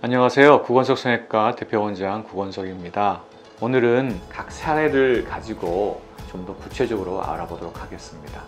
안녕하세요. 구건석 성형외과 대표원장 구건석입니다. 오늘은 각 사례를 가지고 좀 더 구체적으로 알아보도록 하겠습니다.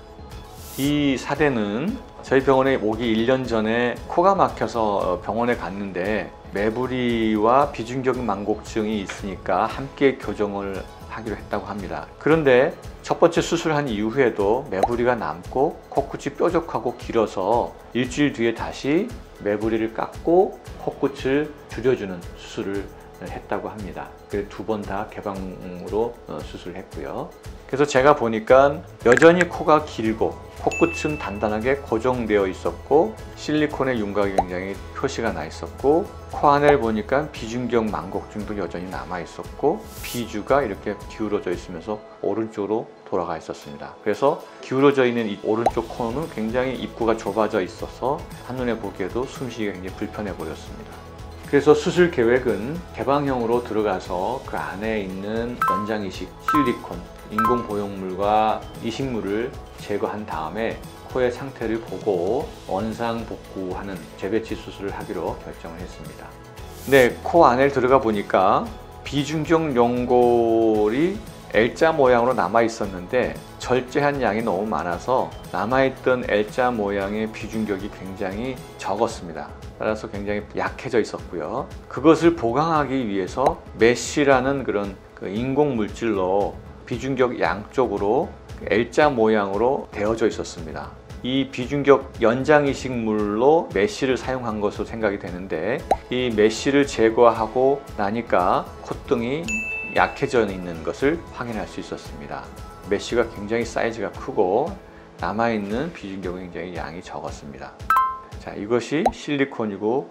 이 사례는 저희 병원에 오기 1년 전에 코가 막혀서 병원에 갔는데 매부리와 비중격 망곡증이 있으니까 함께 교정을 하기로 했다고 합니다. 그런데 첫 번째 수술한 이후에도 매부리가 남고 코끝이 뾰족하고 길어서 일주일 뒤에 다시 매부리를 깎고 코끝을 줄여주는 수술을 했다고 합니다. 두 번 다 개방으로 수술을 했고요. 그래서 제가 보니까 여전히 코가 길고 코끝은 단단하게 고정되어 있었고 실리콘의 윤곽이 굉장히 표시가 나 있었고 코 안을 보니까 비중격 망곡증도 여전히 남아 있었고 비주가 이렇게 기울어져 있으면서 오른쪽으로 돌아가 있었습니다. 그래서 기울어져 있는 이 오른쪽 코는 굉장히 입구가 좁아져 있어서 한눈에 보기에도 숨쉬기가 굉장히 불편해 보였습니다. 그래서 수술 계획은 개방형으로 들어가서 그 안에 있는 연장이식, 실리콘, 인공 보형물과 이식물을 제거한 다음에 코의 상태를 보고 원상 복구하는 재배치 수술을 하기로 결정을 했습니다. 네, 코 안에 들어가 보니까 비중격 연골이 L자 모양으로 남아 있었는데 절제한 양이 너무 많아서 남아있던 L자 모양의 비중격이 굉장히 적었습니다. 따라서 굉장히 약해져 있었고요. 그것을 보강하기 위해서 메쉬라는 그런 인공 물질로 비중격 양쪽으로 L자 모양으로 되어져 있었습니다. 이 비중격 연장이식물로 메쉬를 사용한 것으로 생각이 되는데 이 메쉬를 제거하고 나니까 콧등이 약해져 있는 것을 확인할 수 있었습니다. 메쉬가 굉장히 사이즈가 크고 남아있는 비중격은 굉장히 양이 적었습니다. 자, 이것이 실리콘이고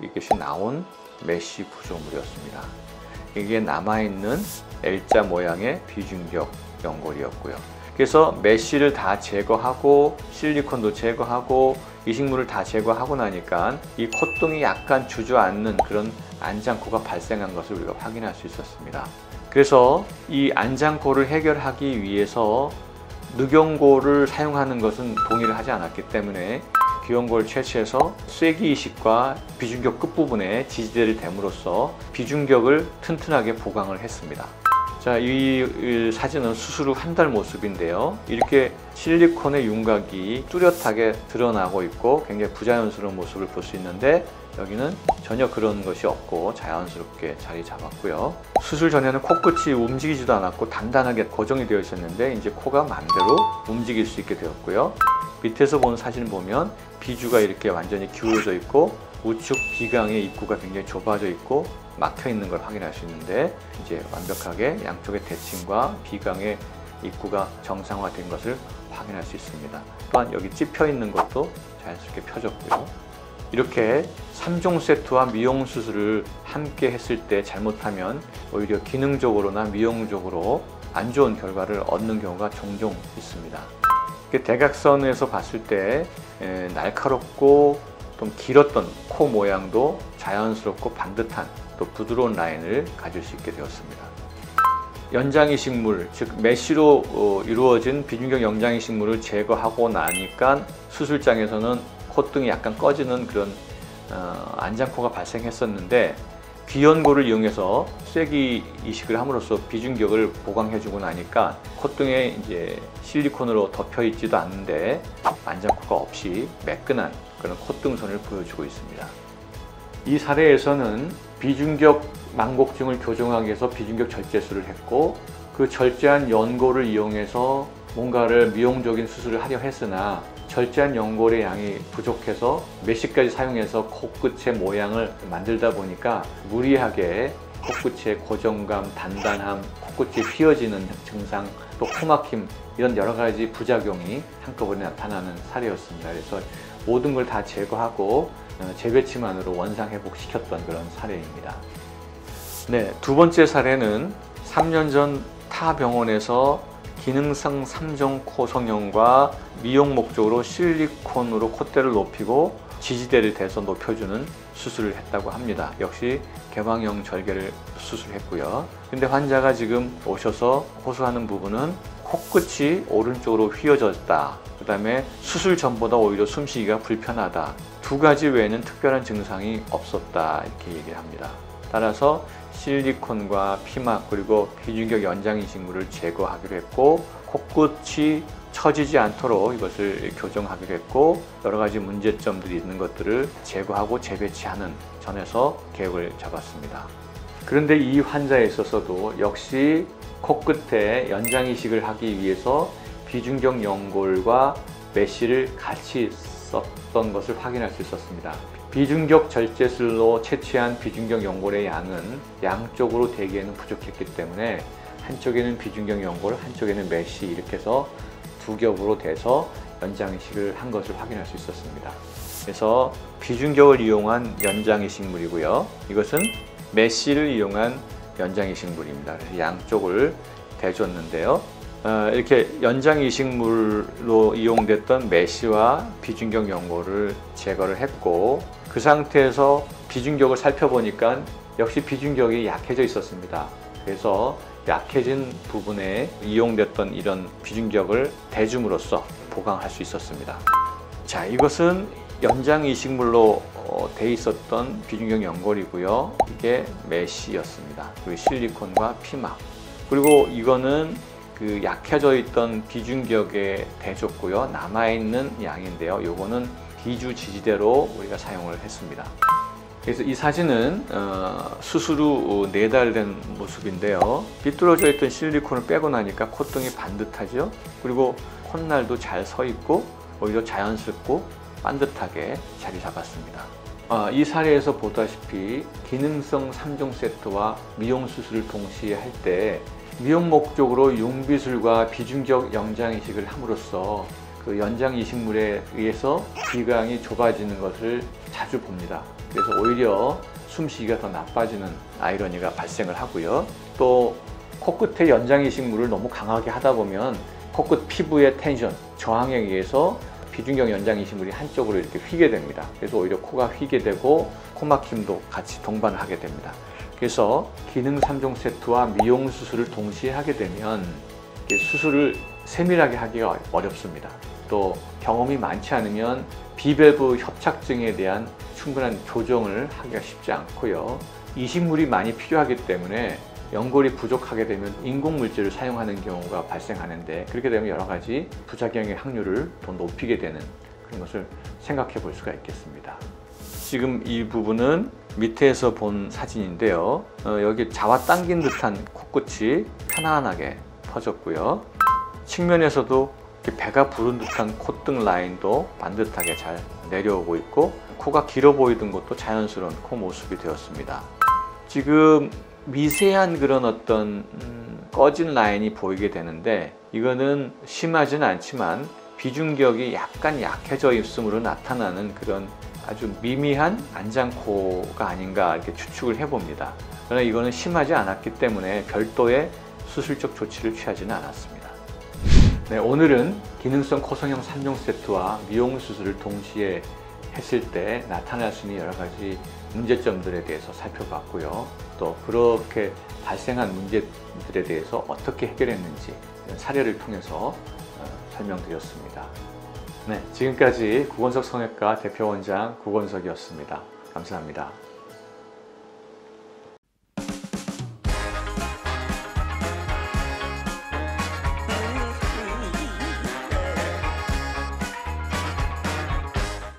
이것이 나온 메쉬 구조물이었습니다. 이게 남아있는 L자 모양의 비중격 연골이었고요. 그래서 메쉬를 다 제거하고 실리콘도 제거하고 이식물을 다 제거하고 나니까 이 콧등이 약간 주저앉는 그런 안장코가 발생한 것을 우리가 확인할 수 있었습니다. 그래서 이 안장코를 해결하기 위해서 늑연골을 사용하는 것은 동의를 하지 않았기 때문에 귀연골을 채취해서 쐐기 이식과 비중격 끝부분에 지지대를 댐으로써 비중격을 튼튼하게 보강을 했습니다. 자, 이 사진은 수술 후 한 달 모습인데요. 이렇게 실리콘의 윤곽이 뚜렷하게 드러나고 있고 굉장히 부자연스러운 모습을 볼 수 있는데 여기는 전혀 그런 것이 없고 자연스럽게 자리 잡았고요. 수술 전에는 코끝이 움직이지도 않았고 단단하게 고정이 되어 있었는데 이제 코가 마음대로 움직일 수 있게 되었고요. 밑에서 본 사진을 보면 비주가 이렇게 완전히 기울어져 있고 우측 비강의 입구가 굉장히 좁아져 있고 막혀 있는 걸 확인할 수 있는데 이제 완벽하게 양쪽의 대칭과 비강의 입구가 정상화된 것을 확인할 수 있습니다. 또한 여기 찝혀 있는 것도 자연스럽게 펴졌고요. 이렇게 3종 세트와 미용 수술을 함께 했을 때 잘못하면 오히려 기능적으로나 미용적으로 안 좋은 결과를 얻는 경우가 종종 있습니다. 대각선에서 봤을 때 날카롭고 좀 길었던 코 모양도 자연스럽고 반듯한 또 부드러운 라인을 가질 수 있게 되었습니다. 연장이식물, 즉 메쉬로 이루어진 비중격 연장이식물을 제거하고 나니까 수술장에서는 콧등이 약간 꺼지는 그런 안장코가 발생했었는데 귀연골을 이용해서 쐐기 이식을 함으로써 비중격을 보강해주고 나니까 콧등에 이제 실리콘으로 덮여 있지도 않는데 안장코가 없이 매끈한 그런 콧등선을 보여주고 있습니다. 이 사례에서는 비중격 망곡증을 교정하기 위해서 비중격 절제술을 했고 그 절제한 연골을 이용해서 뭔가를 미용적인 수술을 하려 했으나 절제한 연골의 양이 부족해서 메쉬까지 사용해서 코끝의 모양을 만들다 보니까 무리하게 코끝의 고정감, 단단함, 코끝이 휘어지는 증상, 또 코막힘 이런 여러 가지 부작용이 한꺼번에 나타나는 사례였습니다. 그래서 모든 걸 다 제거하고 재배치만으로 원상 회복시켰던 그런 사례입니다. 네, 두 번째 사례는 3년 전 타 병원에서 기능성 3종 코 성형과 미용 목적으로 실리콘으로 콧대를 높이고 지지대를 대서 높여주는 수술을 했다고 합니다. 역시 개방형 절개를 수술했고요. 근데 환자가 지금 오셔서 호소하는 부분은 코끝이 오른쪽으로 휘어졌다. 그 다음에 수술 전보다 오히려 숨쉬기가 불편하다. 두 가지 외에는 특별한 증상이 없었다 이렇게 얘기를 합니다. 따라서 실리콘과 피막 그리고 비중격 연장 이식물을 제거하기로 했고 코끝이 처지지 않도록 이것을 교정하기로 했고 여러 가지 문제점들이 있는 것들을 제거하고 재배치하는 전에서 계획을 잡았습니다. 그런데 이 환자에 있어서도 역시 코끝에 연장 이식을 하기 위해서 비중격 연골과 메쉬를 같이 썼던 것을 확인할 수 있었습니다. 비중격 절제술로 채취한 비중격 연골의 양은 양쪽으로 대기에는 부족했기 때문에 한쪽에는 비중격 연골, 한쪽에는 메쉬 이렇게 해서 두 겹으로 돼서 연장 이식을 한 것을 확인할 수 있었습니다. 그래서 비중격을 이용한 연장 이식물이고요. 이것은 메쉬를 이용한 연장 이식물입니다. 그래서 양쪽을 대줬는데요. 이렇게 연장 이식물로 이용됐던 메쉬와 비중격 연골을 제거를 했고 그 상태에서 비중격을 살펴보니까 역시 비중격이 약해져 있었습니다. 그래서 약해진 부분에 이용됐던 이런 비중격을 대줌으로써 보강할 수 있었습니다. 자, 이것은 연장 이식물로 돼 있었던 비중격 연골이고요. 이게 메쉬였습니다. 그리고 실리콘과 피막. 그리고 이거는 그 약해져 있던 비중격에 대줬고요. 남아있는 양인데요. 요거는 비주 지지대로 우리가 사용을 했습니다. 그래서 이 사진은 수술 후 4달 된 모습인데요. 비뚤어져 있던 실리콘을 빼고 나니까 콧등이 반듯하죠. 그리고 콧날도 잘 서 있고 오히려 자연스럽고 반듯하게 자리 잡았습니다. 이 사례에서 보다시피 기능성 3종 세트와 미용 수술을 동시에 할 때 미용 목적으로 융비술과 비중격 연장 이식을 함으로써 그 연장 이식물에 의해서 비강이 좁아지는 것을 자주 봅니다. 그래서 오히려 숨쉬기가 더 나빠지는 아이러니가 발생을 하고요. 또 코끝의 연장 이식물을 너무 강하게 하다 보면 코끝 피부의 텐션, 저항에 의해서 비중격 연장 이식물이 한쪽으로 이렇게 휘게 됩니다. 그래서 오히려 코가 휘게 되고 코막힘도 같이 동반을 하게 됩니다. 그래서 기능 3종 세트와 미용 수술을 동시에 하게 되면 수술을 세밀하게 하기가 어렵습니다. 또 경험이 많지 않으면 비밸브 협착증에 대한 충분한 교정을 하기가 쉽지 않고요. 이식물이 많이 필요하기 때문에 연골이 부족하게 되면 인공물질을 사용하는 경우가 발생하는데 그렇게 되면 여러 가지 부작용의 확률을 더 높이게 되는 그런 것을 생각해 볼 수가 있겠습니다. 지금 이 부분은 밑에서 본 사진인데요. 여기 잡아당긴 듯한 코끝이 편안하게 퍼졌고요. 측면에서도 배가 부른 듯한 콧등 라인도 반듯하게 잘 내려오고 있고 코가 길어 보이던 것도 자연스러운 코 모습이 되었습니다. 지금 미세한 그런 어떤 꺼진 라인이 보이게 되는데 이거는 심하지는 않지만 비중격이 약간 약해져 있음으로 나타나는 그런 아주 미미한 안장코가 아닌가 이렇게 추측을 해봅니다. 그러나 이거는 심하지 않았기 때문에 별도의 수술적 조치를 취하지는 않았습니다. 네, 오늘은 기능성 코성형 3종 세트와 미용 수술을 동시에 했을 때 나타날 수 있는 여러 가지 문제점들에 대해서 살펴봤고요. 또 그렇게 발생한 문제들에 대해서 어떻게 해결했는지 사례를 통해서 설명드렸습니다. 네, 지금까지 구건석 성형외과 대표원장 구건석이었습니다. 감사합니다.